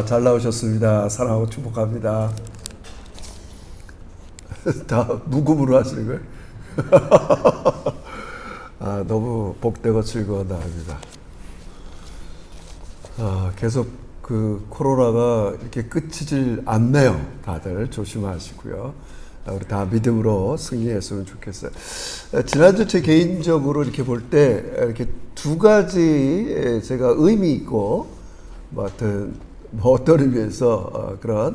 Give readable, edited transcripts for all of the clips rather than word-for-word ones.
잘 나오셨습니다. 사랑하고 축복합니다. 다 묵음으로 하시는 거예요? 너무 복되고 즐거운 날입니다. 계속 그 코로나가 이렇게 끝이질 않네요. 다들 조심하시고요. 우리 다 믿음으로 승리했으면 좋겠어요. 지난주 제 개인적으로 이렇게 볼 때 이렇게 두 가지 제가 의미 있고 어떤 의미에서 그런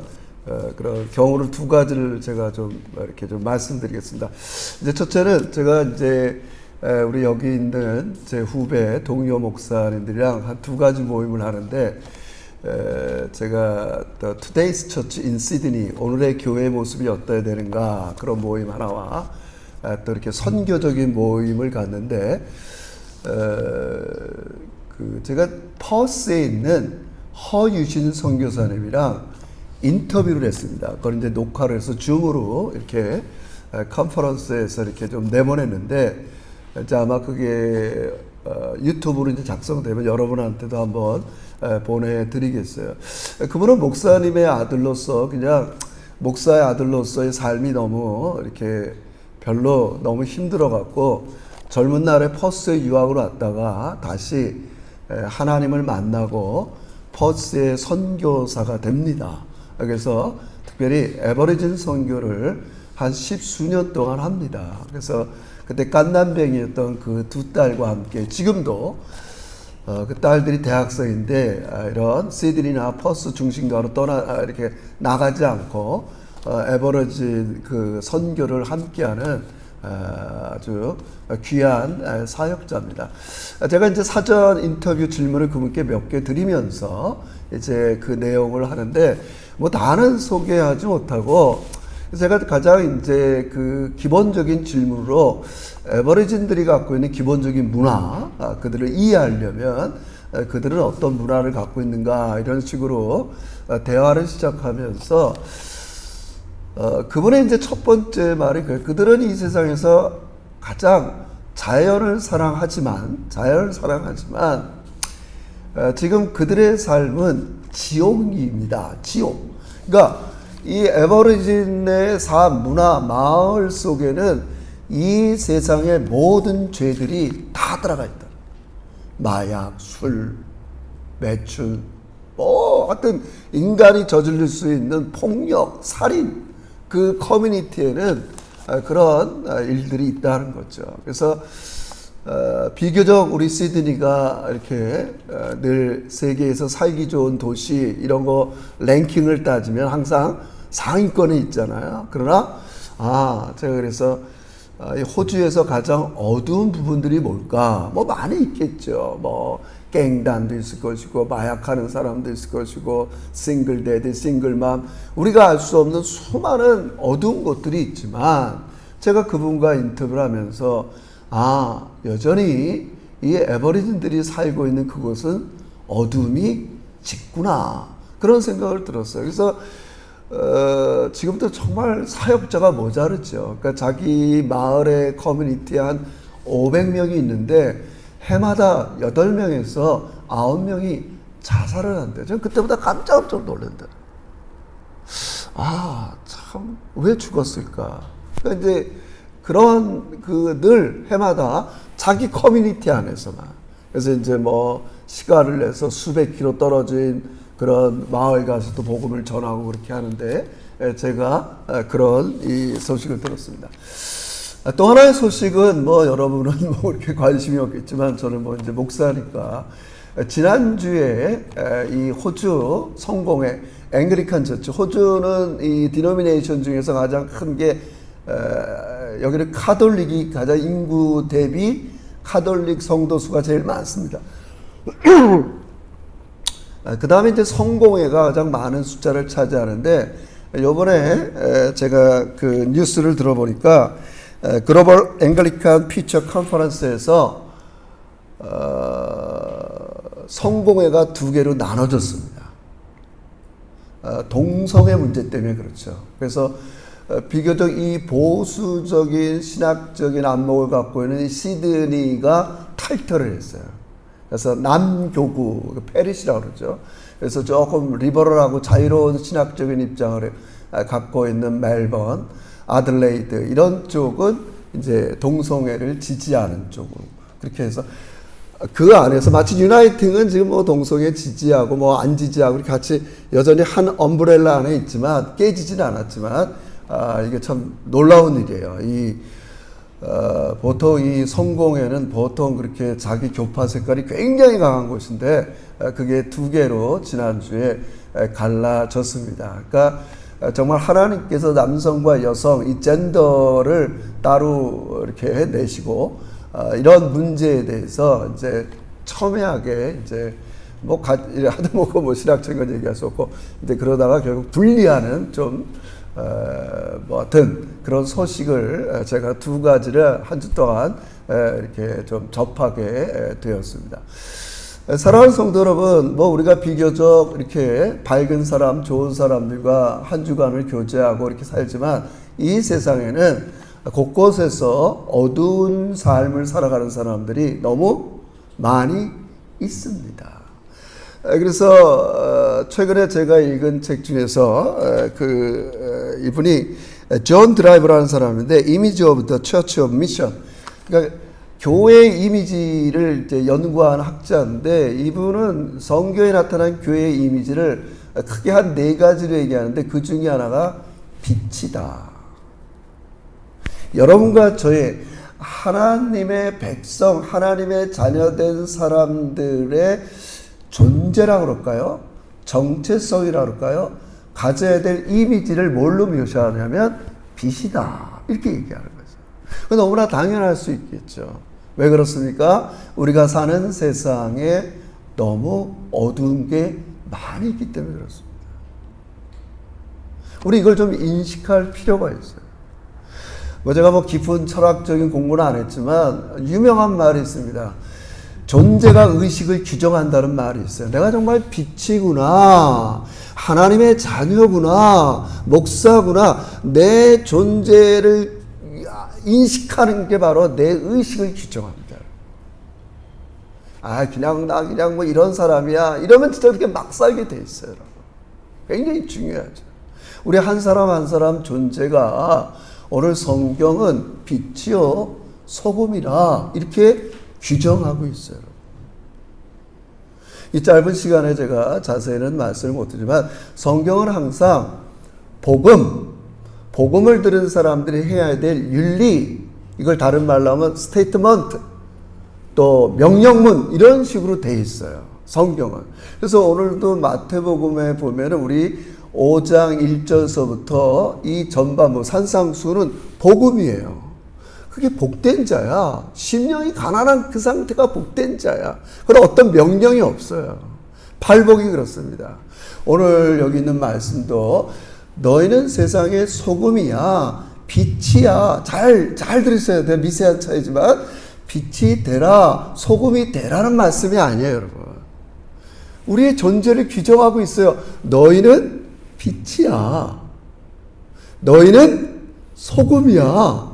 경우를 두 가지를 제가 좀 이렇게 좀 말씀드리겠습니다. 이제 첫째는 제가 이제 우리 여기 있는 제 후배 동료 목사님들이랑 한 두 가지 모임을 하는데 제가 Today's Church in Sydney, 오늘의 교회 모습이 어떠해야 되는가, 그런 모임 하나와 또 이렇게 선교적인 모임을 갔는데 제가 퍼스에 있는 허유진 선교사님이랑 인터뷰를 했습니다. 그걸 이제 녹화를 해서 줌으로 이렇게 컨퍼런스에서 이렇게 좀 내보냈는데, 이제 아마 그게 유튜브로 이제 작성되면 여러분한테도 한번 보내드리겠어요. 그분은 목사님의 아들로서, 그냥 목사의 아들로서의 삶이 너무 이렇게 별로 너무 힘들어갖고 젊은 날에 퍼스에 유학을 왔다가 다시 하나님을 만나고 퍼스의 선교사가 됩니다. 그래서 특별히 에버리진 선교를 한 10수년 동안 합니다. 그래서 그때 깐난뱅이였던 그 두 딸과 함께, 지금도 그 딸들이 대학생인데 이런 시드니나 퍼스 중심가로 이렇게 나가지 않고 에버리진 그 선교를 함께하는 아주 귀한 사역자입니다. 제가 이제 사전 인터뷰 질문을 그분께 몇 개 드리면서 이제 그 내용을 하는데, 뭐 다는 소개하지 못하고 제가 가장 이제 그 기본적인 질문으로 에버리진들이 갖고 있는 기본적인 문화, 그들을 이해하려면 그들은 어떤 문화를 갖고 있는가, 이런 식으로 대화를 시작하면서 그분의 이제 첫 번째 말이 그들은 이 세상에서 가장 자연을 사랑하지만 지금 그들의 삶은 지옥입니다. 지옥. 그러니까 이 에버리진의 삶, 문화, 마을 속에는 이 세상의 모든 죄들이 다 들어가 있다. 마약, 술, 매출, 하여튼 인간이 저지를 수 있는 폭력, 살인, 그 커뮤니티에는 그런 일들이 있다는 거죠. 그래서 비교적 우리 시드니가 이렇게 늘 세계에서 살기 좋은 도시 이런 거 랭킹을 따지면 항상 상위권에 있잖아요. 그러나 제가 그래서 호주에서 가장 어두운 부분들이 뭘까? 뭐 많이 있겠죠. 뭐 갱단도 있을 것이고, 마약하는 사람도 있을 것이고, 싱글데드, 싱글맘, 우리가 알 수 없는 수많은 어두운 것들이 있지만, 제가 그분과 인터뷰를 하면서 여전히 이 에버리진들이 살고 있는 그곳은 어둠이 짙구나, 그런 생각을 들었어요. 그래서 지금도 정말 사역자가 모자르죠. 그러니까 자기 마을의 커뮤니티에 한 500명이 있는데 해마다 8명에서 9명이 자살을 한대요. 저는 그때보다 깜짝 놀란다. 참, 왜 죽었을까? 그러니까 이제 그런 늘 해마다 자기 커뮤니티 안에서만. 그래서 이제 뭐 시가를 내서 수백 킬로 떨어진 그런 마을 가서 또 복음을 전하고 그렇게 하는데, 제가 그런 이 소식을 들었습니다. 또 하나의 소식은 뭐 여러분은 뭐 이렇게 관심이 없겠지만, 저는 뭐 이제 목사니까, 지난주에 이 호주 성공회 앵글리칸 처치, 호주는 이 디노미네이션 중에서 가장 큰 게 여기는 카톨릭이 가장 인구 대비 카톨릭 성도 수가 제일 많습니다. 그 다음에 이제 성공회가 가장 많은 숫자를 차지하는데, 요번에 제가 그 뉴스를 들어보니까 글로벌 앵글리칸 피처 컨퍼런스에서 성공회가 두 개로 나눠졌습니다. 동성애 문제 때문에 그렇죠. 그래서 비교적 이 보수적인 신학적인 안목을 갖고 있는 시드니가 탈퇴를 했어요. 그래서 남교구, 페리시라고 그러죠. 그래서 조금 리버럴하고 자유로운 신학적인 입장을 갖고 있는 멜번, 아들레이드 이런 쪽은 이제 동성애를 지지하는 쪽으로 그렇게 해서 그 안에서 마치 유나이팅은 지금 뭐 동성애 지지하고 뭐 안 지지하고 이렇게 같이 여전히 한 엄브렐라 안에 있지만 깨지지는 않았지만 이게 참 놀라운 일이에요. 보통 이 성공회는 보통 그렇게 자기 교파 색깔이 굉장히 강한 곳인데 그게 두 개로 지난주에 갈라졌습니다. 그러니까 정말 하나님께서 남성과 여성 이 젠더를 따로 이렇게 내시고 이런 문제에 대해서 이제 첨예하게 이제 뭐 하다못해 뭐 신학적인 건 얘기할 수 없고 이제 그러다가 결국 분리하는 좀 뭐 하여튼 그런 소식을 제가 두 가지를 한 주 동안 이렇게 좀 접하게 되었습니다. 사랑하는 성도 여러분, 뭐 우리가 비교적 이렇게 밝은 사람, 좋은 사람들과 한 주간을 교제하고 이렇게 살지만 이 세상에는 곳곳에서 어두운 삶을 살아가는 사람들이 너무 많이 있습니다. 그래서 최근에 제가 읽은 책 중에서 이분이 존 드라이버라는 사람인데 이미지 오브 더 처치 오브 미션, 그러니까 교회 이미지를 이제 연구한 학자인데 이분은 성경에 나타난 교회의 이미지를 크게 한 네 가지로 얘기하는데 그 중에 하나가 빛이다. 여러분과 저의 하나님의 백성, 하나님의 자녀된 사람들의 존재라 그럴까요? 정체성이라 그럴까요? 가져야 될 이미지를 뭘로 묘사하냐면 빛이다. 이렇게 얘기하는 거죠. 너무나 당연할 수 있겠죠. 왜 그렇습니까? 우리가 사는 세상에 너무 어두운 게 많이 있기 때문에 그렇습니다. 우리 이걸 좀 인식할 필요가 있어요. 제가 뭐 깊은 철학적인 공부는 안 했지만 유명한 말이 있습니다. 존재가 의식을 규정한다는 말이 있어요. 내가 정말 빛이구나, 하나님의 자녀구나, 목사구나, 내 존재를 인식하는 게 바로 내 의식을 규정합니다. 나 그냥 뭐 이런 사람이야, 이러면 진짜 그렇게 막 살게 돼 있어요, 여러분. 굉장히 중요하죠. 우리 한 사람 한 사람 존재가 오늘 성경은 빛이요 소금이라 이렇게 규정하고 있어요. 이 짧은 시간에 제가 자세히는 말씀을 못 드리지만 성경은 항상 복음을 들은 사람들이 해야 될 윤리, 이걸 다른 말로 하면 스테이트먼트, 또 명령문 이런 식으로 돼 있어요. 성경은. 그래서 오늘도 마태복음에 보면은 우리 5장 1절서부터 이 전반부 산상수는 복음이에요. 그게 복된 자야. 심령이 가난한 그 상태가 복된 자야. 그런 어떤 명령이 없어요. 팔복이 그렇습니다. 오늘 여기 있는 말씀도 너희는 세상의 소금이야, 빛이야. 잘 들으셔야 돼요. 미세한 차이지만 빛이 되라, 소금이 되라는 말씀이 아니에요, 여러분. 우리의 존재를 규정하고 있어요. 너희는 빛이야. 너희는 소금이야.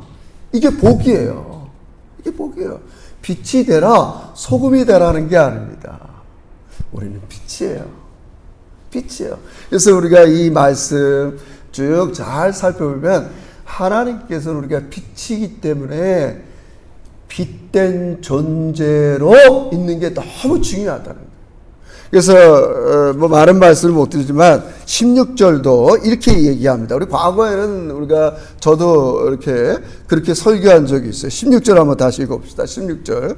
이게 복이에요. 이게 복이에요. 빛이 되라, 소금이 되라는 게 아닙니다. 우리는 빛이에요. 빛이에요. 그래서 우리가 이 말씀 쭉 잘 살펴보면 하나님께서는 우리가 빛이기 때문에 빛된 존재로 있는 게 너무 중요하다는 거예요. 그래서 뭐 많은 말씀을 못 드리지만 16절도 이렇게 얘기합니다. 우리 과거에는 저도 이렇게 그렇게 설교한 적이 있어요. 16절 한번 다시 읽어봅시다. 16절.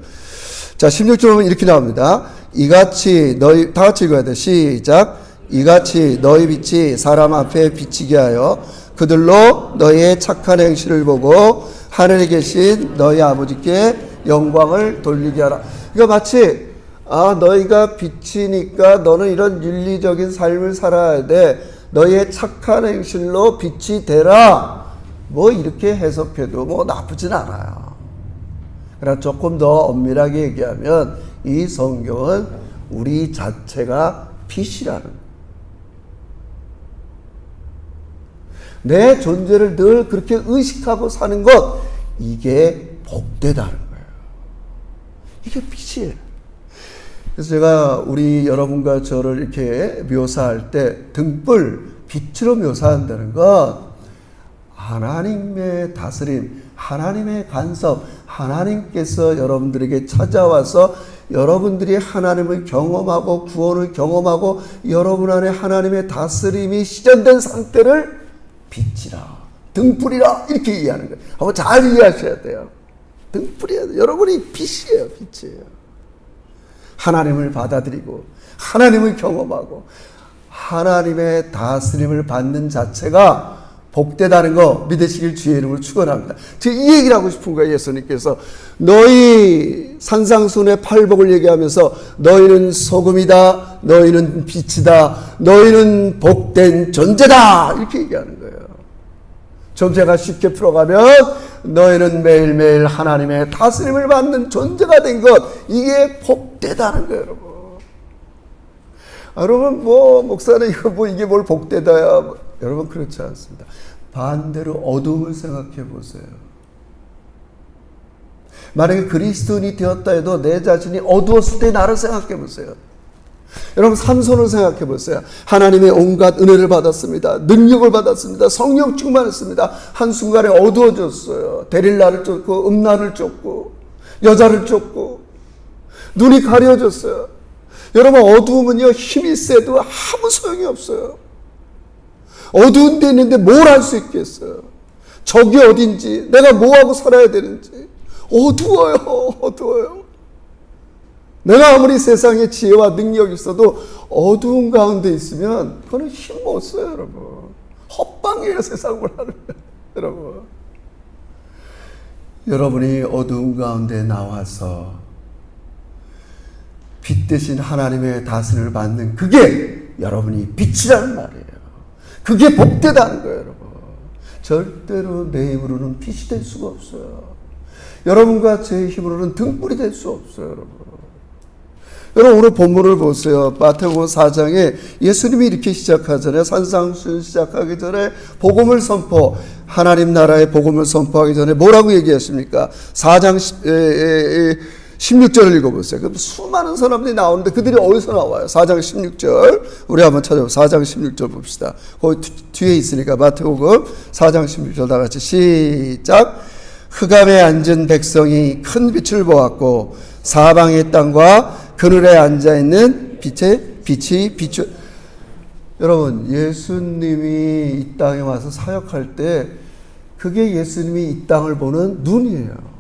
자, 16절 보면 이렇게 나옵니다. 이같이 너희, 다 같이 읽어야 돼. 시작. 이같이 너희 빛이 사람 앞에 비치게 하여 그들로 너희의 착한 행실을 보고 하늘에 계신 너희 아버지께 영광을 돌리게 하라. 이거 마치 너희가 빛이니까 너는 이런 윤리적인 삶을 살아야 돼. 너희의 착한 행실로 빛이 되라. 뭐 이렇게 해석해도 뭐 나쁘진 않아요. 그러나 조금 더 엄밀하게 얘기하면 이 성경은 우리 자체가 빛이라는 거예요. 내 존재를 늘 그렇게 의식하고 사는 것, 이게 복되다는 거예요. 이게 빛이에요. 그래서 제가 우리 여러분과 저를 이렇게 묘사할 때 등불, 빛으로 묘사한다는 건 하나님의 다스림, 하나님의 간섭, 하나님께서 여러분들에게 찾아와서 여러분들이 하나님을 경험하고 구원을 경험하고 여러분 안에 하나님의 다스림이 시전된 상태를 빛이라, 등불이라 이렇게 이해하는 거예요. 한번 잘 이해하셔야 돼요. 등불이에요. 여러분이 빛이에요. 빛이에요. 하나님을 받아들이고 하나님을 경험하고 하나님의 다스림을 받는 자체가 복되다는 거 믿으시길 주의 이름으로 축원합니다. 제가 이 얘기를 하고 싶은 거예요. 예수님께서 너희 산상순의 팔복을 얘기하면서 너희는 소금이다, 너희는 빛이다, 너희는 복된 존재다 이렇게 얘기하는 거예요. 좀 제가 쉽게 풀어가면 너희는 매일매일 하나님의 다스림을 받는 존재가 된 것, 이게 복되다는 거예요. 여러분. 여러분 목사는 이게 뭘 복되다야. 여러분 그렇지 않습니다. 반대로 어둠을 생각해 보세요. 만약에 그리스도인이 되었다 해도 내 자신이 어두웠을 때 나를 생각해 보세요. 여러분 삼손을 생각해 보세요. 하나님의 온갖 은혜를 받았습니다. 능력을 받았습니다. 성령 충만했습니다. 한순간에 어두워졌어요. 데릴라를 쫓고 음란을 쫓고 여자를 쫓고 눈이 가려졌어요. 여러분 어두움은요 힘이 세도 아무 소용이 없어요. 어두운 데 있는데 뭘 할 수 있겠어요? 적이 어딘지, 내가 뭐하고 살아야 되는지. 어두워요. 내가 아무리 세상에 지혜와 능력이 있어도 어두운 가운데 있으면 그거는 힘 못 써요, 여러분. 헛방이에요, 세상을 하는. 여러분. 여러분이 어두운 가운데 나와서 빛 대신 하나님의 다스림을 받는 그게 여러분이 빛이라는 말이에요. 그게 복되다는 거예요, 여러분. 절대로 내 힘으로는 빛이 될 수가 없어요. 여러분과 제 힘으로는 등불이 될 수 없어요, 여러분. 여러분 오늘 본문을 보세요. 마태복음 4장에 예수님이 이렇게 시작하잖아요. 산상순 시작하기 전에 복음을 선포, 하나님 나라의 복음을 선포하기 전에 뭐라고 얘기했습니까? 4장 16절을 읽어보세요. 그럼 수많은 사람들이 나오는데 그들이 어디서 나와요? 4장 16절. 우리 한번 찾아보세요. 4장 16절 봅시다. 거기 뒤에 있으니까 마태복음 4장 16절 다 같이 시작. 흑암에 앉은 백성이 큰 빛을 보았고 사방의 땅과 그늘에 앉아있는 빛이 비추. 여러분 예수님이 이 땅에 와서 사역할 때 그게 예수님이 이 땅을 보는 눈이에요.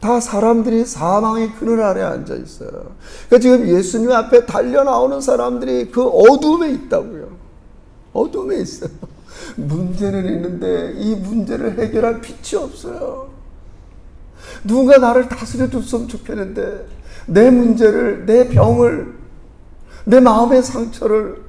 다 사람들이 사망의 그늘 아래 앉아 있어요. 그러니까 지금 예수님 앞에 달려 나오는 사람들이 그 어둠에 있다고요. 어둠에 있어요. 문제는 있는데 이 문제를 해결할 빛이 없어요. 누군가 나를 다스려 줬으면 좋겠는데 내 문제를, 내 병을, 내 마음의 상처를,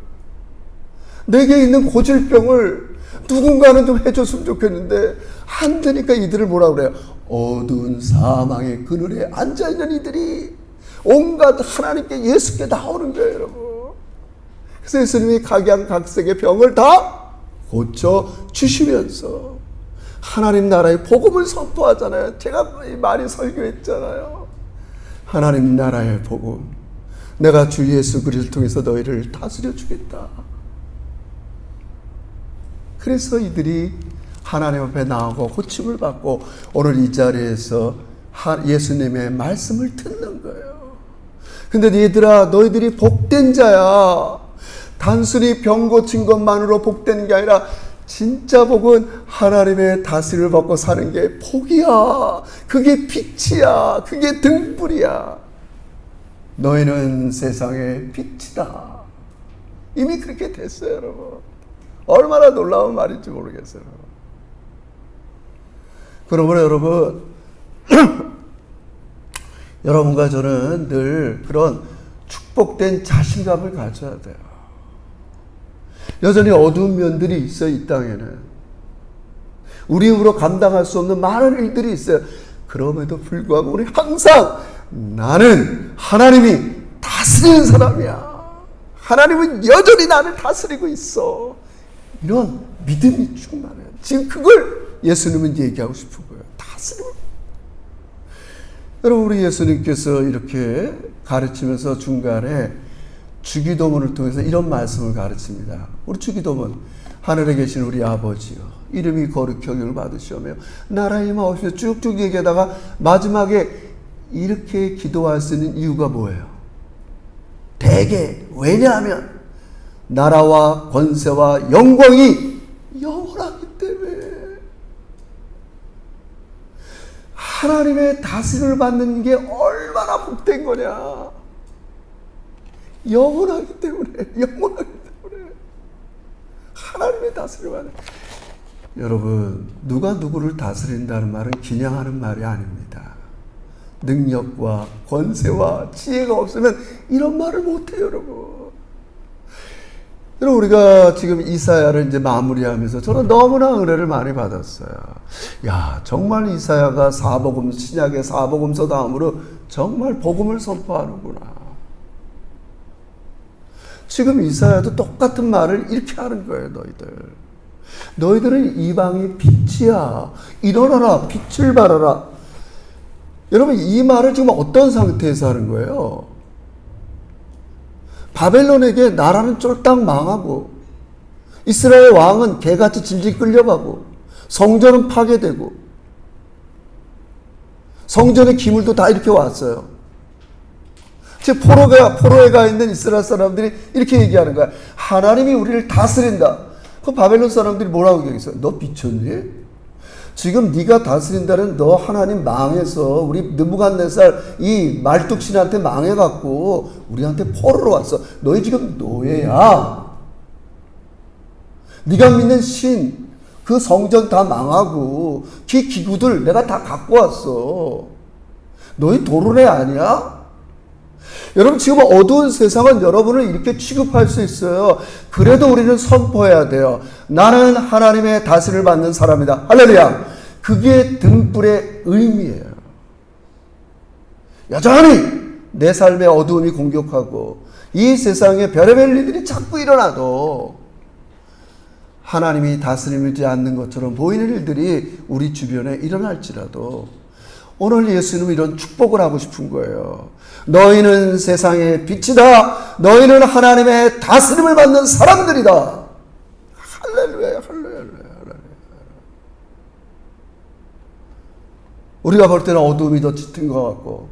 내게 있는 고질병을 누군가는 좀 해줬으면 좋겠는데 안 되니까 이들을 뭐라 그래요? 어두운 사망의 그늘에 앉아있는 이들이 온갖 하나님께 예수께 나오는 거예요, 여러분. 그래서 예수님이 각양각색의 병을 다 고쳐주시면서 하나님 나라의 복음을 선포하잖아요. 제가 많이 설교했잖아요. 하나님 나라의 복음, 내가 주 예수 그리스도를 통해서 너희를 다스려 주겠다. 그래서 이들이 하나님 앞에 나오고 고침을 받고 오늘 이 자리에서 예수님의 말씀을 듣는 거예요. 근데 얘들아, 너희들이 복된 자야. 단순히 병 고친 것만으로 복된 게 아니라 진짜 복은 하나님의 다스림을 받고 사는 게 복이야. 그게 빛이야. 그게 등불이야. 너희는 세상의 빛이다. 이미 그렇게 됐어요, 여러분. 얼마나 놀라운 말인지 모르겠어요. 그러므로 여러분, 여러분과 저는 늘 그런 축복된 자신감을 가져야 돼요. 여전히 어두운 면들이 있어요, 이 땅에는. 우리 힘으로 감당할 수 없는 많은 일들이 있어요. 그럼에도 불구하고 우리 항상 나는 하나님이 다스리는 사람이야. 하나님은 여전히 나를 다스리고 있어. 이런 믿음이 충만해요. 지금 그걸 예수님은 얘기하고 싶은 거예요. 다스림. 여러분, 우리 예수님께서 이렇게 가르치면서 중간에 주기도문을 통해서 이런 말씀을 가르칩니다. 우리 주기도문, 하늘에 계신 우리 아버지요, 이름이 거룩히 여김을 받으시오며 나라의 임하옵시며 쭉쭉 얘기하다가 마지막에 이렇게 기도할 수 있는 이유가 뭐예요? 대개 왜냐하면 나라와 권세와 영광이 영원하기 때문에, 하나님의 다스림을 받는 게 얼마나 복된 거냐. 영원하기 때문에, 영원하기 때문에 하나님의 다스림을 받는. 여러분, 누가 누구를 다스린다는 말은 그냥 말이 아닙니다. 능력과 권세와 지혜가 없으면 이런 말을 못해요, 여러분. 여러분, 우리가 지금 이사야를 이제 마무리하면서 저는 너무나 은혜를 많이 받았어요. 야, 정말 이사야가 사복음, 신약의 사복음서 다음으로 정말 복음을 선포하는구나. 지금 이사야도 똑같은 말을 이렇게 하는 거예요, 너희들. 너희들은 이방의 빛이야. 일어나라, 빛을 발하라. 여러분, 이 말을 지금 어떤 상태에서 하는 거예요? 바벨론에게 나라는 쫄딱 망하고, 이스라엘 왕은 개같이 질질 끌려가고, 성전은 파괴되고, 성전의 기물도 다 이렇게 왔어요. 즉 포로에 가 있는 이스라엘 사람들이 이렇게 얘기하는 거야. 하나님이 우리를 다스린다. 그 바벨론 사람들이 뭐라고 얘기했어요? 너 미쳤니? 지금 네가 다스린다는 너 하나님 망해서 우리 느부갓네살 이 말뚝신한테 망해갖고 우리한테 포로로 왔어. 너희 지금 노예야. 네가 믿는 신, 그 성전 다 망하고 그 기구들 내가 다 갖고 왔어. 너희 도르래 아니야? 여러분, 지금 어두운 세상은 여러분을 이렇게 취급할 수 있어요. 그래도 우리는 선포해야 돼요. 나는 하나님의 다스림을 받는 사람이다. 할렐루야. 그게 등불의 의미예요. 여전히 내 삶의 어두움이 공격하고 이 세상에 별의별 일들이 자꾸 일어나도 하나님이 다스리지 않는 것처럼 보이는 일들이 우리 주변에 일어날지라도 오늘 예수님은 이런 축복을 하고 싶은 거예요. 너희는 세상의 빛이다. 너희는 하나님의 다스림을 받는 사람들이다. 할렐루야, 할렐루야, 할렐루야. 우리가 볼 때는 어두움이 더 짙은 것 같고,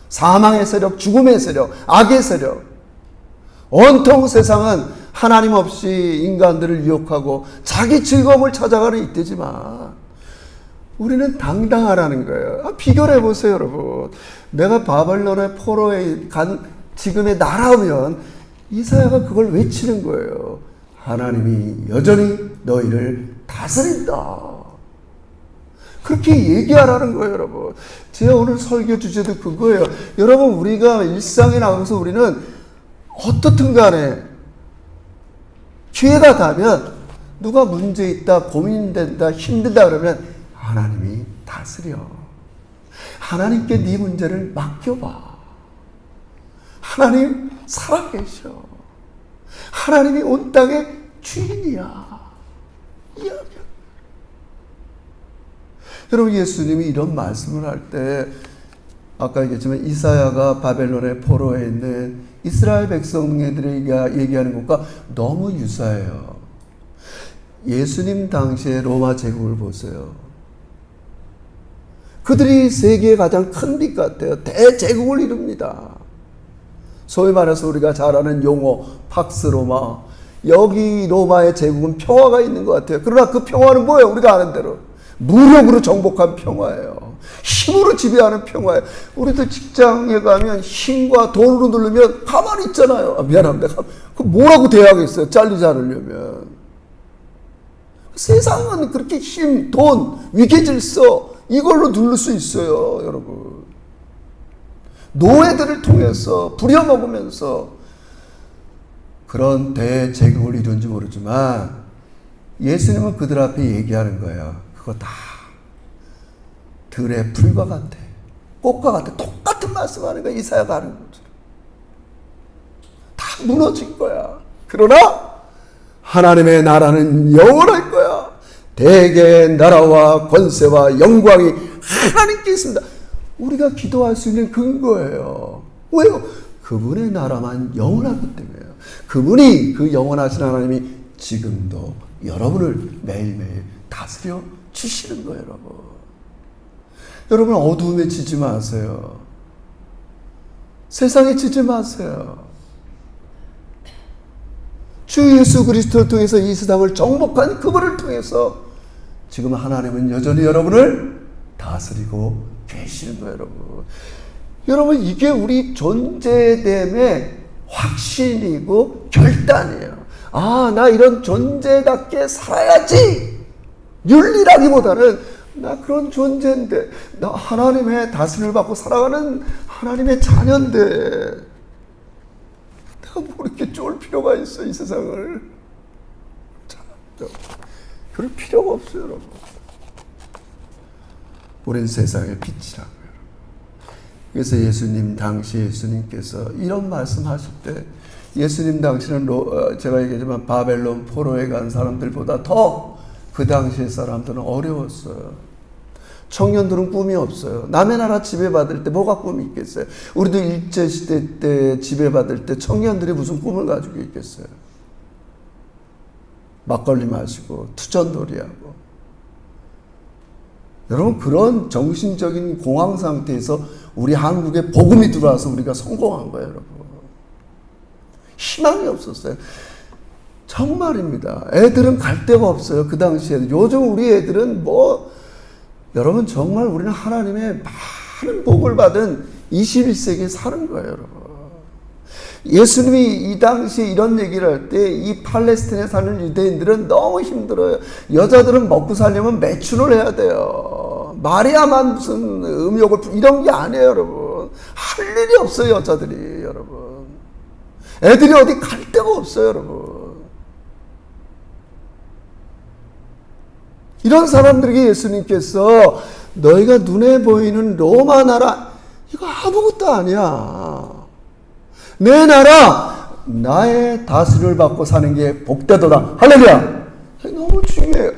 사망의 세력, 죽음의 세력, 악의 세력, 온통 세상은 하나님 없이 인간들을 유혹하고 자기 즐거움을 찾아가는 이때지만 우리는 당당하라는 거예요. 비교를 해보세요, 여러분. 내가 바벨론의 포로에 간 지금의 나라면 이사야가 그걸 외치는 거예요. 하나님이 여전히 너희를 다스린다. 그렇게 얘기하라는 거예요, 여러분. 제가 오늘 설교 주제도 그거예요. 여러분, 우리가 일상에 나가면서 우리는 어떻든 간에 기회가 닿으면 누가 문제 있다, 고민된다, 힘들다 그러면 하나님이 다스려. 하나님께 네 문제를 맡겨봐. 하나님 살아계셔. 하나님이 온 땅의 주인이야. 이야기야. 여러분, 예수님이 이런 말씀을 할 때 아까 얘기했지만 이사야가 바벨론의 포로에 있는 이스라엘 백성들에게 얘기하는 것과 너무 유사해요. 예수님 당시의 로마 제국을 보세요. 그들이 세계의 가장 큰 빛 같아요. 대제국을 이룹니다. 소위 말해서 우리가 잘 아는 용어 팍스 로마. 여기 로마의 제국은 평화가 있는 것 같아요. 그러나 그 평화는 뭐예요? 우리가 아는 대로 무력으로 정복한 평화예요. 힘으로 지배하는 평화예요. 우리도 직장에 가면 힘과 돈으로 누르면 가만히 있잖아요. 미안합니다. 그 뭐라고 대하겠어요? 잘리지 않으려면. 세상은 그렇게 힘, 돈, 위계질서 이걸로 누를 수 있어요, 여러분. 노예들을 통해서 부려먹으면서 그런 대제국을 이룬지 모르지만 예수님은 그들 앞에 얘기하는 거예요. 그거 다 들의 풀과 같아. 꽃과 같아. 똑같은 말씀하는 거야. 이사야가 하는 거죠. 다 무너진 거야. 그러나 하나님의 나라는 영원할 거야. 대개 나라와 권세와 영광이 하나님께 있습니다. 우리가 기도할 수 있는 근거예요. 왜요? 그분의 나라만 영원하기 때문에요. 그분이, 그 영원하신 하나님이 지금도 여러분을 매일매일 다스려 주시는 거예요, 여러분. 여러분, 어두움에 지지 마세요. 세상에 지지 마세요. 주 예수 그리스도를 통해서 이 세상을 정복한 그분을 통해서 지금 하나님은 여전히 여러분을 다스리고 계시는 거예요, 여러분. 여러분, 이게 우리 존재됨의 확신이고 결단이에요. 아, 나 이런 존재답게 살아야지. 윤리라기보다는 나 그런 존재인데, 나 하나님의 다스림을 받고 살아가는 하나님의 자녀인데, 내가 뭐 이렇게 쫄 필요가 있어, 이 세상을. 자, 그럴 필요가 없어요, 여러분. 우린 세상의 빛이라고요. 그래서 예수님, 당시 예수님께서 이런 말씀하실 때, 예수님 당시는 제가 얘기했지만 바벨론 포로에 간 사람들보다 더 그 당시의 사람들은 어려웠어요. 청년들은 꿈이 없어요. 남의 나라 지배받을 때 뭐가 꿈이 있겠어요? 우리도 일제시대 때 지배받을 때 청년들이 무슨 꿈을 가지고 있겠어요? 막걸리 마시고 투전놀이하고. 여러분, 그런 정신적인 공황 상태에서 우리 한국에 복음이 들어와서 우리가 성공한 거예요, 여러분. 희망이 없었어요. 정말입니다. 애들은 갈 데가 없어요. 그 당시에는. 요즘 우리 애들은 여러분, 정말 우리는 하나님의 많은 복을 받은 21세기에 사는 거예요, 여러분. 예수님이 이 당시에 이런 얘기를 할 때 이 팔레스타인에 사는 유대인들은 너무 힘들어요. 여자들은 먹고 살려면 매춘을 해야 돼요. 말이야만 무슨 음욕을, 이런 게 아니에요, 여러분. 할 일이 없어요, 여자들이, 여러분. 애들이 어디 갈 데가 없어요, 여러분. 이런 사람들에게 예수님께서 너희가 눈에 보이는 로마 나라, 이거 아무것도 아니야. 내 나라, 나의 다스림을 받고 사는 게 복되도다. 할렐루야. 너무 중요해요.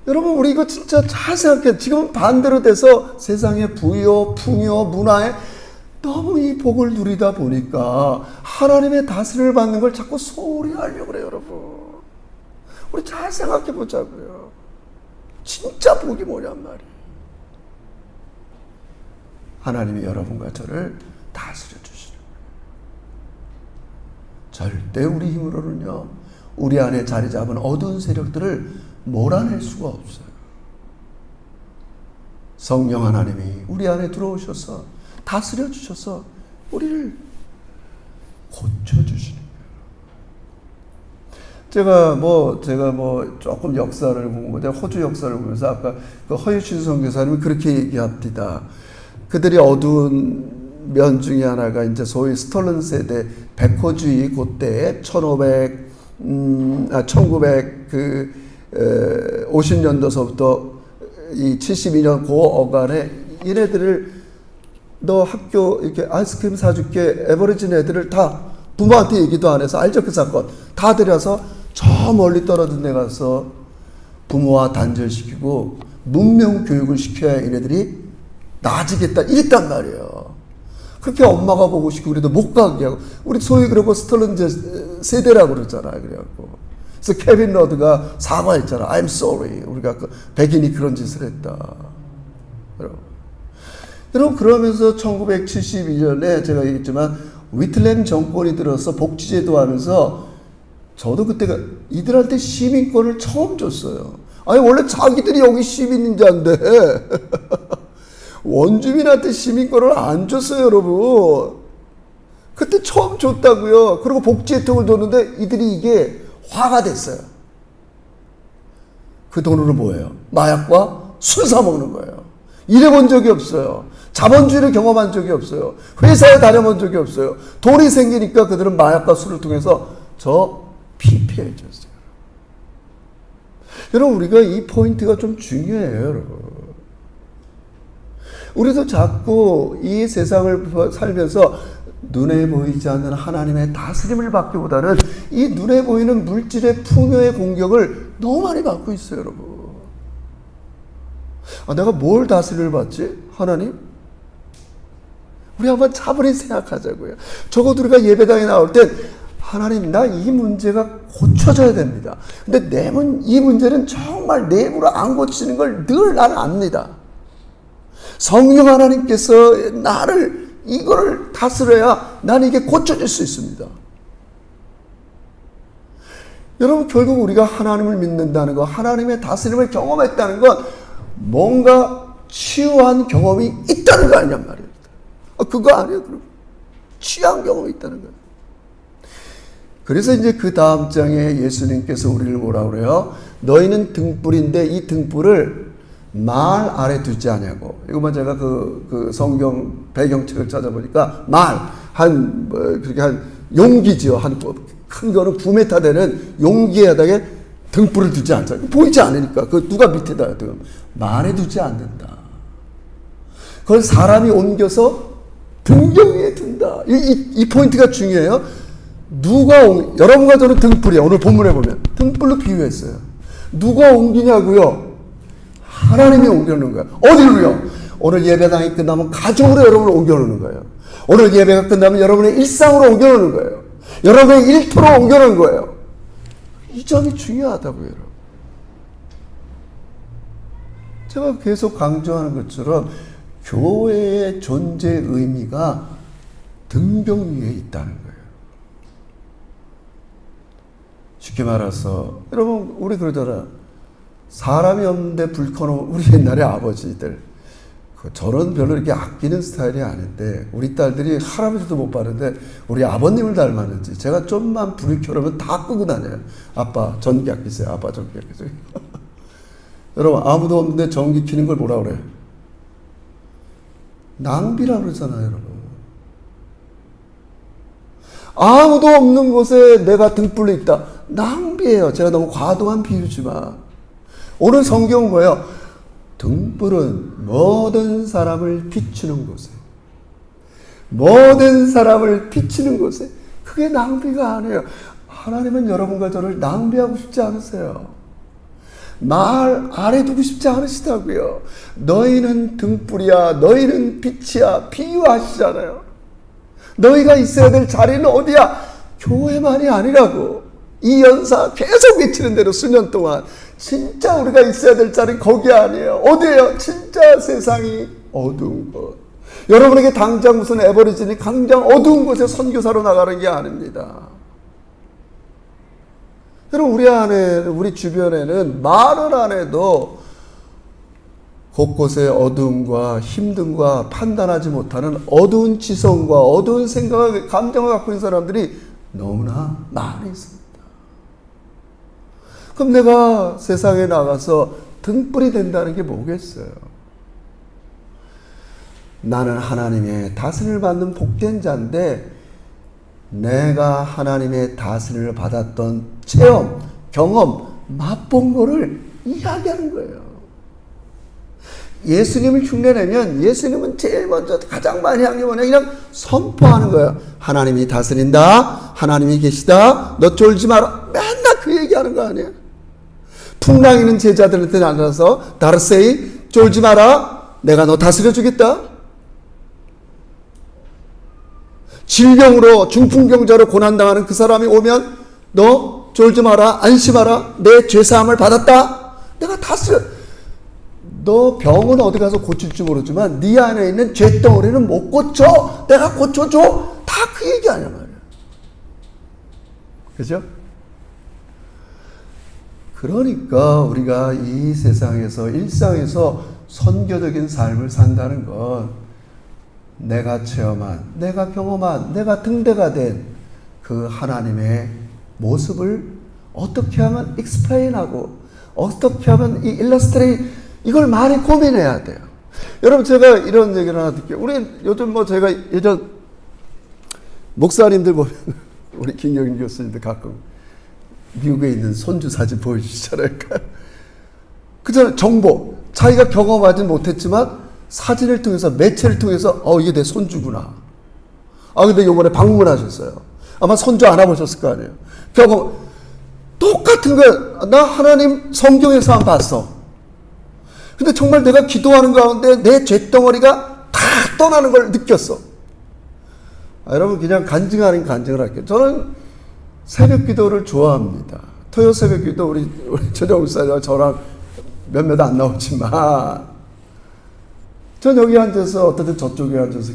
여러분, 우리 이거 진짜 잘 생각해요. 지금 반대로 돼서 세상의 부요, 풍요, 문화에 너무 이 복을 누리다 보니까 하나님의 다스림을 받는 걸 자꾸 소홀히 하려고 그래요, 여러분. 우리 잘 생각해 보자고요. 진짜 복이 뭐냔 말이에요. 하나님이 여러분과 저를 다스려 주시는 거예요. 절대 우리 힘으로는요, 우리 안에 자리 잡은 어두운 세력들을 몰아낼 수가 없어요. 성령 하나님이 우리 안에 들어오셔서 다스려 주셔서 우리를 고쳐주시는 거예요. 제가 조금 역사를 보고, 호주 역사를 보면서 아까 그 허유신 선교사님이 그렇게 얘기합니다. 그들이 어두운 면 중에 하나가 이제 소위 스톨른 세대, 백호주의 그때 1950년도서부터 이 72년 그 어간에 얘네들을 너 학교 이렇게 아이스크림 사줄게, 에버리진 애들을 다 부모한테 얘기도 안 해서, 알죠? 그 사건 다 데려서 저 멀리 떨어진 데 가서 부모와 단절시키고 문명 교육을 시켜야 얘네들이 나아지겠다 이랬단 말이에요. 그렇게 엄마가 보고 싶고 우리도 못 가게 하고, 우리 소위 그러고 스톨른 세대라고 그러잖아요. 그래갖고 그래서 케빈 러드가 사과했잖아. I'm sorry. 우리가 백인이 그런 짓을 했다. 여러분, 그러면서 1972년에 제가 얘기했지만 위틀렘 정권이 들어서 복지제도 하면서 저도 그때가 이들한테 시민권을 처음 줬어요. 아니, 원래 자기들이 여기 시민인자인데 원주민한테 시민권을 안 줬어요, 여러분. 그때 처음 줬다고요. 그리고 복지 혜택을 줬는데 이들이 이게 화가 됐어요. 그 돈으로 뭐예요? 마약과 술 사 먹는 거예요. 일해본 적이 없어요. 자본주의를 경험한 적이 없어요. 회사에 다녀본 적이 없어요. 돈이 생기니까 그들은 마약과 술을 통해서 저 피폐해졌어요. 여러분, 우리가 이 포인트가 좀 중요해요, 여러분. 우리도 자꾸 이 세상을 살면서 눈에 보이지 않는 하나님의 다스림을 받기보다는 이 눈에 보이는 물질의 풍요의 공격을 너무 많이 받고 있어요, 여러분. 아, 내가 뭘 다스림을 받지? 하나님? 우리 한번 차분히 생각하자고요. 적어도 우리가 예배당에 나올 때 하나님, 나 이 문제가 고쳐져야 됩니다. 근데 이 문제는 정말 내부로 안 고치는 걸 늘 나는 압니다. 성령 하나님께서 이거를 다스려야 나는 이게 고쳐질 수 있습니다. 여러분, 결국 우리가 하나님을 믿는다는 것, 하나님의 다스림을 경험했다는 건 뭔가 치유한 경험이 있다는 거 아니냔 말이에요. 그거 아니에요, 그럼. 취한 경험이 있다는 거예요. 그래서 이제 그 다음 장에 예수님께서 우리를 뭐라 그래요? 너희는 등불인데 이 등불을 말 아래 두지 않냐고. 이거만 제가 그 성경 배경책을 찾아보니까 그렇게 한 용기죠. 큰 거는 9m 되는 용기에다가 등불을 두지 않자. 보이지 않으니까. 누가 밑에다 둬요? 말에 두지 않는다. 그걸 사람이 옮겨서 등경 위에 둔다. 이 포인트가 중요해요. 여러분과 저는 등불이에요. 오늘 본문에 보면. 등불로 비유했어요. 누가 옮기냐고요? 하나님이 옮겨놓는 거예요. 어디로요? 오늘 예배당이 끝나면 가정으로 여러분을 옮겨놓는 거예요. 오늘 예배가 끝나면 여러분의 일상으로 옮겨놓는 거예요. 여러분의 일터로 옮겨놓는 거예요. 이 점이 중요하다고요, 여러분. 제가 계속 강조하는 것처럼 교회의 존재 의미가 등병 위에 있다는 거예요. 쉽게 말해서 여러분, 우리 그러잖아. 사람이 없는데 불 켜놓은 우리 옛날에 아버지들, 저는 별로 이렇게 아끼는 스타일이 아닌데 우리 딸들이 할아버지도 못 봤는데 우리 아버님을 닮았는지 제가 좀만 불을 켜놓으면 다 끄고 다녀요. 아빠 전기 아끼세요. 아빠 전기 아끼세요. 여러분, 아무도 없는데 전기 켜는 걸 뭐라 그래요? 낭비라고 그러잖아요, 여러분. 아무도 없는 곳에 내가 등불로 있다. 낭비예요. 제가 너무 과도한 비유지만. 오늘 성경은 뭐예요? 등불은 모든 사람을 비추는 곳에. 모든 사람을 비추는 곳에. 그게 낭비가 아니에요. 하나님은 여러분과 저를 낭비하고 싶지 않으세요. 말 아래 두고 싶지 않으시다고요. 너희는 등불이야, 너희는 빛이야, 비유하시잖아요. 너희가 있어야 될 자리는 어디야? 교회만이 아니라고. 이 연사 계속 외치는 대로 수년 동안 진짜 우리가 있어야 될 자리는 거기 아니에요. 어디예요? 진짜 세상이 어두운 곳. 여러분에게 당장 무슨 에버리진이 당장 어두운 곳에 선교사로 나가는 게 아닙니다. 여러분, 우리 주변에는 말을 안 해도 곳곳에 어두움과 힘듦과 판단하지 못하는 어두운 지성과 어두운 생각과 감정을 갖고 있는 사람들이 너무나 많이 있습니다. 그럼 내가 세상에 나가서 등불이 된다는 게 뭐겠어요? 나는 하나님의 다스림을 받는 복된 자인데 내가 하나님의 다스림을 받았던 체험, 경험, 맛본 거를 이야기하는 거예요. 예수님을 흉내내면 예수님은 제일 먼저 가장 많이 하는 게 뭐냐? 그냥 선포하는 거예요. 하나님이 다스린다. 하나님이 계시다. 너 쫄지 마라. 맨날 그 얘기하는 거 아니에요? 풍랑 있는 제자들한테 나가서 다르세이 쫄지 마라. 내가 너 다스려 주겠다. 질병으로 중풍병자로 고난당하는 그 사람이 오면 너 쫄지 마라. 안심하라. 내 죄사함을 받았다. 내가 다스려. 너 병은 어디 가서 고칠지 모르지만 네 안에 있는 죄덩어리는 못 고쳐. 내가 고쳐줘. 다 그 얘기 아니야 말이야. 그죠? 그러니까 우리가 이 세상에서 일상에서 선교적인 삶을 산다는 건 내가 체험한, 내가 경험한, 내가 등대가 된 그 하나님의 모습을 어떻게 하면 explain하고 어떻게 하면 이 illustrate 이걸 많이 고민해야 돼요. 여러분, 제가 이런 얘기를 하나 드릴게요. 우리 요즘 제가 예전 목사님들 보면 우리 김경인 교수님들 가끔 미국에 있는 손주 사진 보여주시잖아요. 그잖아요. 정보. 자기가 경험하지 못했지만 사진을 통해서, 매체를 통해서 이게 내 손주구나. 근데 요번에 방문하셨어요. 아마 손주 안아보셨을 거 아니에요. 경험. 똑같은 거예요. 나 하나님 성경에서만 봤어. 근데 정말 내가 기도하는 가운데 내 죄덩어리가 다 떠나는 걸 느꼈어. 여러분 그냥 간증 아닌 간증을 할게요. 저는 새벽 기도를 좋아합니다. 토요 새벽 기도 우리 전영 목사님과 저랑 몇몇 안 나오지만 전 여기 앉아서 어떻든 저쪽에 앉아서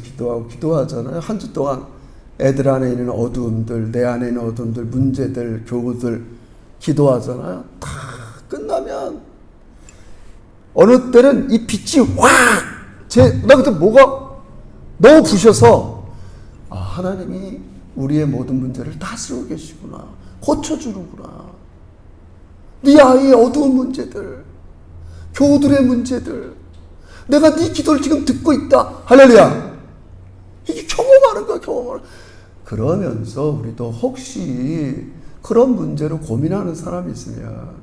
기도하잖아요. 한 주 동안 애들 안에 있는 어두움들, 내 안에 있는 어두움들, 문제들, 교우들 기도하잖아요. 다 끝나면 어느 때는 이 빛이 나 그때 뭐가 너무 부셔서 하나님이 우리의 모든 문제를 다스리고 계시구나. 고쳐주는구나. 네 아이의 어두운 문제들, 교우들의 문제들, 내가 네 기도를 지금 듣고 있다. 할렐루야. 이게 경험하는 거야, 경험하는 거야. 그러면서 우리도 혹시 그런 문제로 고민하는 사람이 있으면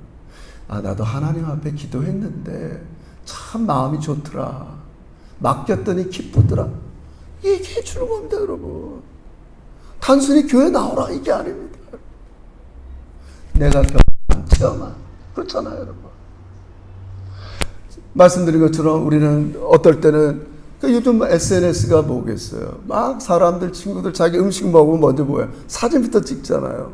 나도 하나님 앞에 기도했는데 참 마음이 좋더라. 맡겼더니 기쁘더라. 얘기해 주는 겁니다, 여러분. 단순히 교회 나오라 이게 아닙니다. 내가 경험한 체험한 그렇잖아요, 여러분. 말씀드린 것처럼 우리는 어떨 때는 요즘 SNS가 뭐겠어요. 막 사람들, 친구들 자기 음식 먹으면 먼저 뭐야? 사진부터 찍잖아요.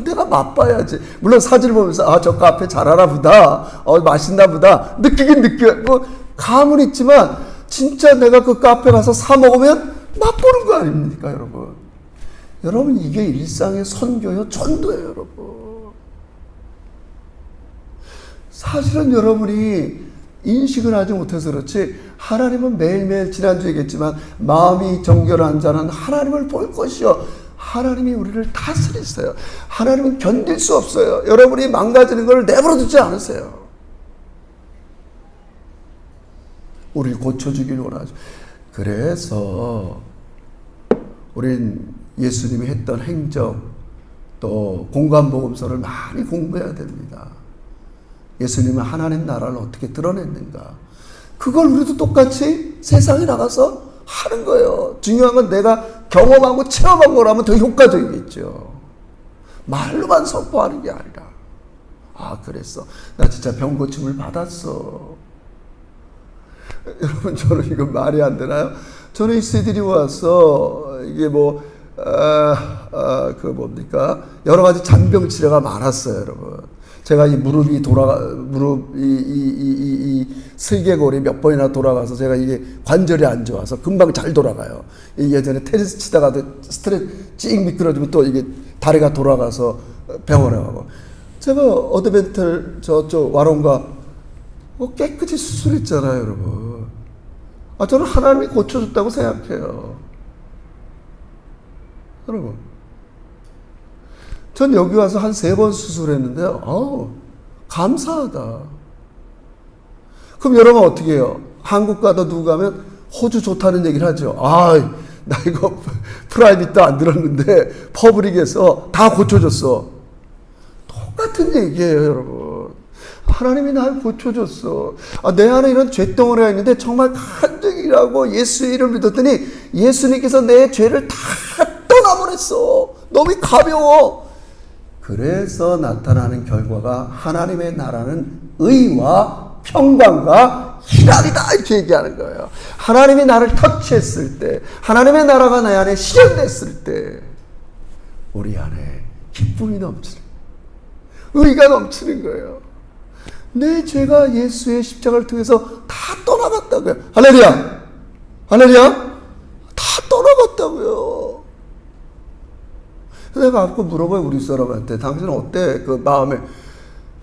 내가 맛봐야지. 물론 사진을 보면서 저 카페 잘 알아보다. 맛있나 보다. 느끼긴 느껴요. 뭐 감은 있지만 진짜 내가 그 카페 가서 사 먹으면 맛보는 거 아닙니까, 여러분? 여러분 이게 일상의 선교요, 전도예요, 여러분. 사실은 여러분이 인식을 하지 못해서 그렇지 하나님은 매일매일 지난주에 얘기했지만 마음이 정결한 자는 하나님을 볼 것이요 하나님이 우리를 다스리세요. 하나님은 견딜 수 없어요. 여러분이 망가지는 걸 내버려 두지 않으세요. 우리를 고쳐주길 원하죠. 그래서 우린 예수님이 했던 행적 또 공간복음서를 많이 공부해야 됩니다. 예수님은 하나님 나라를 어떻게 드러냈는가. 그걸 우리도 똑같이 세상에 나가서 하는 거예요. 중요한 건 내가 경험하고 체험한 거라면 더 효과적이겠죠. 말로만 선포하는 게 아니라 그랬어. 나 진짜 병 고침을 받았어. 여러분 저는 이거 말이 안 되나요? 저는 이스들이 와서 이게 여러 가지 잔병 치료가 많았어요, 여러분. 제가 이 무릎 슬개골이 몇 번이나 돌아가서 제가 이게 관절이 안 좋아서 금방 잘 돌아가요. 예전에 테니스 치다가도 스트레스 찡 미끄러지면 또 이게 다리가 돌아가서 병원에 가고. 제가 어드벤틀 저쪽 와롱가 깨끗이 수술했잖아요, 여러분. 저는 하나님이 고쳐줬다고 생각해요. 여러분. 전 여기 와서 한 3번 수술했는데, 감사하다. 그럼 여러분 어떻게 해요? 한국 가도 누구 가면 호주 좋다는 얘기를 하죠. 나 이거 프라이빗도 안 들었는데, 퍼블릭에서 다 고쳐줬어. 똑같은 얘기예요, 여러분. 하나님이 날 고쳐줬어. 내 안에 이런 죄덩어리가 있는데 정말 간증이라고 예수 이름을 믿었더니 예수님께서 내 죄를 다 떠나버렸어. 너무 가벼워. 그래서 나타나는 결과가 하나님의 나라는 의와 평강과 희락이다 이렇게 얘기하는 거예요. 하나님이 나를 터치했을 때, 하나님의 나라가 내 안에 실현됐을 때 우리 안에 기쁨이 넘치는, 의가 넘치는 거예요. 내 죄가 예수의 십자가를 통해서 다 떠나갔다고요. 할렐루야! 할렐루야! 다 떠나갔다고요. 내가 아까 물어봐요, 우리 사람한테. 당신은 어때? 그 마음에.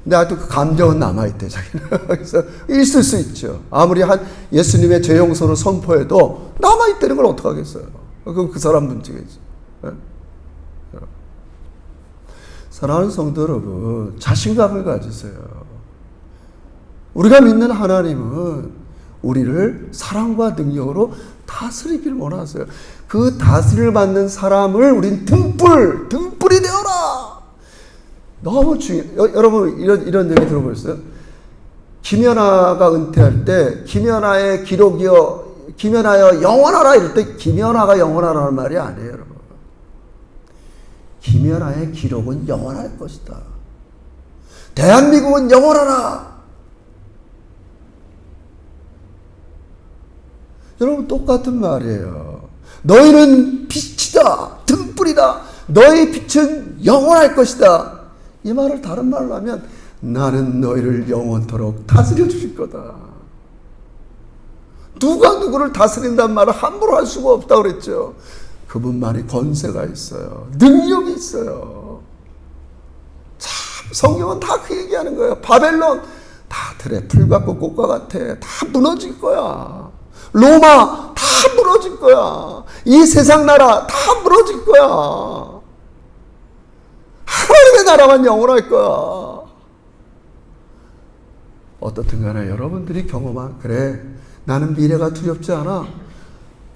근데 아직도 그 감정은 남아있대, 자기는. 그래서 있을 수 있죠. 아무리 예수님의 죄 용서를 선포해도 남아있다는 걸 어떡하겠어요. 그건 그 사람 문제겠죠. 네? 사랑하는 성도 여러분, 자신감을 가지세요. 우리가 믿는 하나님은 우리를 사랑과 능력으로 다스리기를 원하세요. 그 다스림을 받는 사람을 우린 등불이 되어라. 너무 중요해요. 여러분 이런 얘기 들어보셨어요? 김연아가 은퇴할 때 김연아의 기록이요, 김연아여 영원하라 이럴 때 김연아가 영원하라는 말이 아니에요, 여러분. 김연아의 기록은 영원할 것이다. 대한민국은 영원하라. 여러분 똑같은 말이에요. 너희는 빛이 빛이다, 등불이다, 너의 빛은 영원할 것이다. 이 말을 다른 말로 하면 나는 너희를 영원토록 다스려 주실 거다. 누가 누구를 다스린다는 말을 함부로 할 수가 없다고 그랬죠. 그분만이 권세가 있어요. 능력이 있어요. 참 성경은 다 그 얘기하는 거예요. 바벨론 다 들에 풀 같고 꽃과 같아. 다 무너질 거야. 로마 다 무너질 거야. 이 세상 나라 다 무너질 거야. 하나님의 나라만 영원할 거야. 어떻든 간에 여러분들이 경험한, 그래 나는 미래가 두렵지 않아.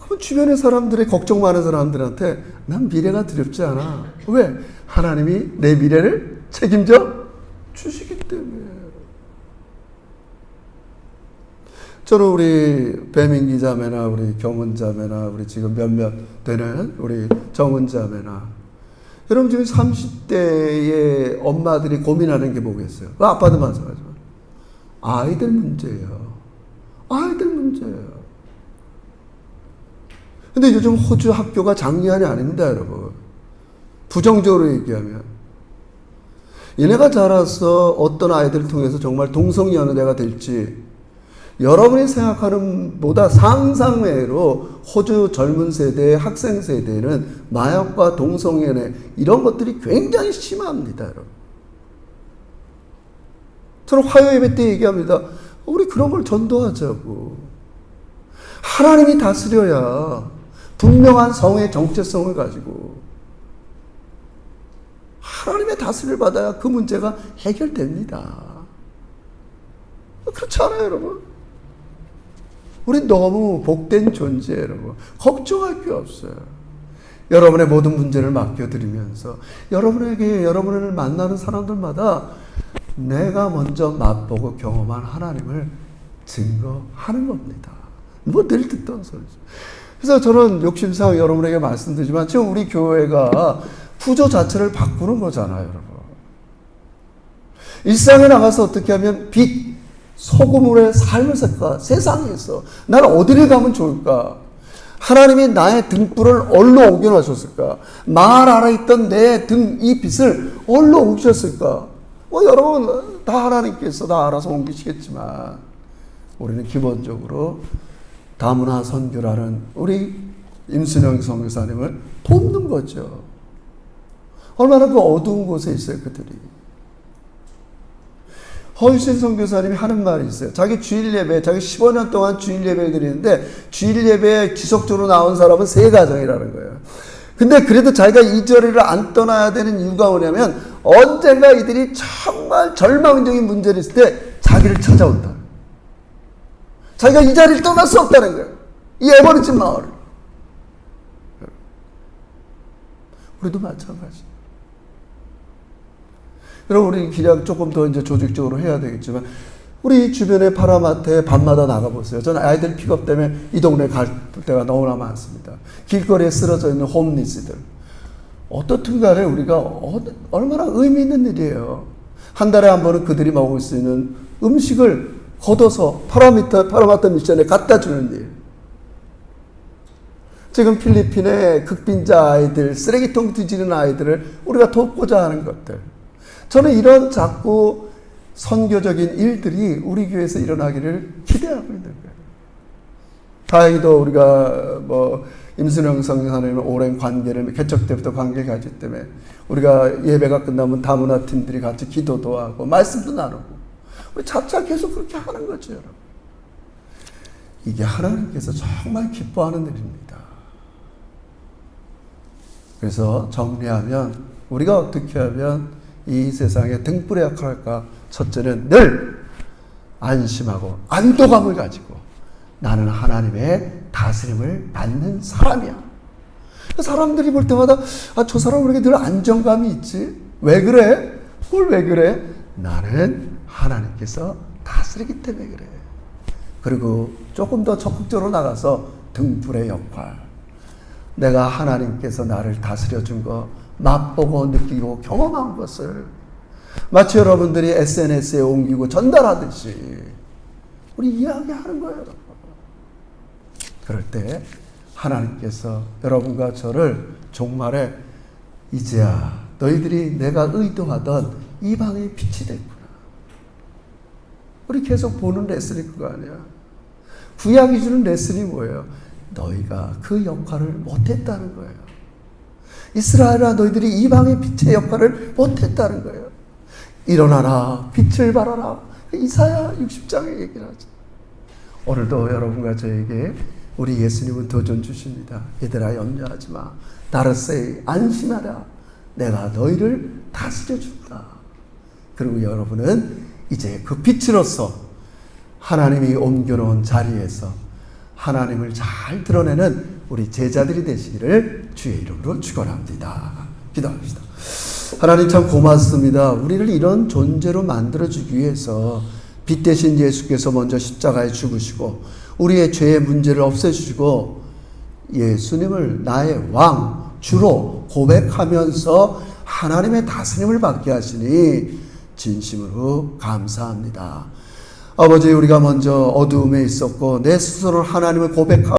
그럼 주변의 사람들의 걱정 많은 사람들한테 난 미래가 두렵지 않아. 왜? 하나님이 내 미래를 책임져 주시기 때문에. 저는 우리 배민기 자매나 우리 경은 자매나 우리 지금 몇몇 되는 우리 정은 자매나 여러분 지금 30대의 엄마들이 고민하는 게 뭐겠어요? 아빠도 마찬가지죠. 아이들 문제예요. 아이들 문제예요. 근데 요즘 호주 학교가 장난이 아닙니다, 여러분. 부정적으로 얘기하면. 얘네가 자라서 어떤 아이들을 통해서 정말 동성이 어느 애가 될지 여러분이 생각하는 보다 상상외로 호주 젊은 세대의 학생 세대는 마약과 동성연애 이런 것들이 굉장히 심합니다, 여러분. 저는 화요 예배 때 얘기합니다. 우리 그런 걸 전도하자고. 하나님이 다스려야 분명한 성의 정체성을 가지고 하나님의 다스림을 받아야 그 문제가 해결됩니다. 그렇지 않아요, 여러분? 우리 너무 복된 존재예요, 여러분. 걱정할 게 없어요. 여러분의 모든 문제를 맡겨드리면서 여러분에게 여러분을 만나는 사람들마다 내가 먼저 맛보고 경험한 하나님을 증거하는 겁니다. 뭐 늘 듣던 소리죠. 그래서 저는 욕심상 여러분에게 말씀드리지만 지금 우리 교회가 구조 자체를 바꾸는 거잖아요, 여러분. 일상에 나가서 어떻게 하면 빛, 소금의 삶을 살까? 세상에서 나는 어디를 가면 좋을까? 하나님이 나의 등불을 어디로 옮겨놓으셨을까? 말 아래 있던 내 등 이 빛을 어디로 옮기셨을까? 여러분 다 하나님께서 다 알아서 옮기시겠지만 우리는 기본적으로 다문화 선교라는 우리 임순영 선교사님을 돕는 거죠. 얼마나 그 어두운 곳에 있어요, 그들이. 허유신 선교사님이 하는 말이 있어요. 자기 주일 예배, 자기 15년 동안 주일 예배를 드리는데 주일 예배에 지속적으로 나온 사람은 3가정이라는 거예요. 근데 그래도 자기가 이 자리를 안 떠나야 되는 이유가 뭐냐면 언젠가 이들이 정말 절망적인 문제를 있을 때 자기를 찾아온다. 자기가 이 자리를 떠날 수 없다는 거예요. 이 에버리진 마을을. 우리도 마찬가지. 여러분, 우리 그냥 조금 더 이제 조직적으로 해야 되겠지만, 우리 주변에 파라마트에 밤마다 나가보세요. 저는 아이들 픽업 때문에 이 동네 갈 때가 너무나 많습니다. 길거리에 쓰러져 있는 홈리스들. 어떻든 간에 우리가 얼마나 의미 있는 일이에요. 한 달에 한 번은 그들이 먹을 수 있는 음식을 걷어서 파라마트 미션에 갖다 주는 일. 지금 필리핀의 극빈자 아이들, 쓰레기통 뒤지는 아이들을 우리가 돕고자 하는 것들. 저는 이런 자꾸 선교적인 일들이 우리 교회에서 일어나기를 기대하고 있는 거예요. 다행히도 우리가 임순영 선교사님은 오랜 관계를 개척 때부터 관계를 가졌기 때문에 우리가 예배가 끝나면 다문화 팀들이 같이 기도도 하고 말씀도 나누고 우리 차차 계속 그렇게 하는 거죠, 여러분. 이게 하나님께서 정말 기뻐하는 일입니다. 그래서 정리하면 우리가 어떻게 하면 이 세상에 등불의 역할을 할까? 첫째는 늘 안심하고 안도감을 가지고 나는 하나님의 다스림을 받는 사람이야. 사람들이 볼 때마다 저 사람은 왜 이렇게 늘 안정감이 있지? 왜 그래? 뭘 왜 그래? 나는 하나님께서 다스리기 때문에 그래. 그리고 조금 더 적극적으로 나가서 등불의 역할. 내가 하나님께서 나를 다스려 준 거 맛보고 느끼고 경험한 것을 마치 여러분들이 SNS에 옮기고 전달하듯이 우리 이야기하는 거예요, 여러분. 그럴 때 하나님께서 여러분과 저를 종말에 이제야 너희들이 내가 의도하던 이방의 빛이 됐구나. 우리 계속 보는 레슨이 그거 아니야. 구약이 주는 레슨이 뭐예요? 너희가 그 역할을 못했다는 거예요. 이스라엘아, 너희들이 이방의 빛의 역할을 못했다는 거예요. 일어나라, 빛을 발하라. 이사야 60장에 얘기를 하죠. 오늘도 여러분과 저에게 우리 예수님은 도전 주십니다. 얘들아, 염려하지 마. 다르세이, 안심하라. 내가 너희를 다스려 준다. 그리고 여러분은 이제 그 빛으로서 하나님이 옮겨놓은 자리에서 하나님을 잘 드러내는 우리 제자들이 되시기를 주의 이름으로 축원합니다. 기도합시다. 하나님 참 고맙습니다. 우리를 이런 존재로 만들어주기 위해서 빛 대신 예수께서 먼저 십자가에 죽으시고 우리의 죄의 문제를 없애주시고 예수님을 나의 왕, 주로 고백하면서 하나님의 다스림을 받게 하시니 진심으로 감사합니다. 아버지, 우리가 먼저 어두움에 있었고 내 스스로 하나님을 고백하고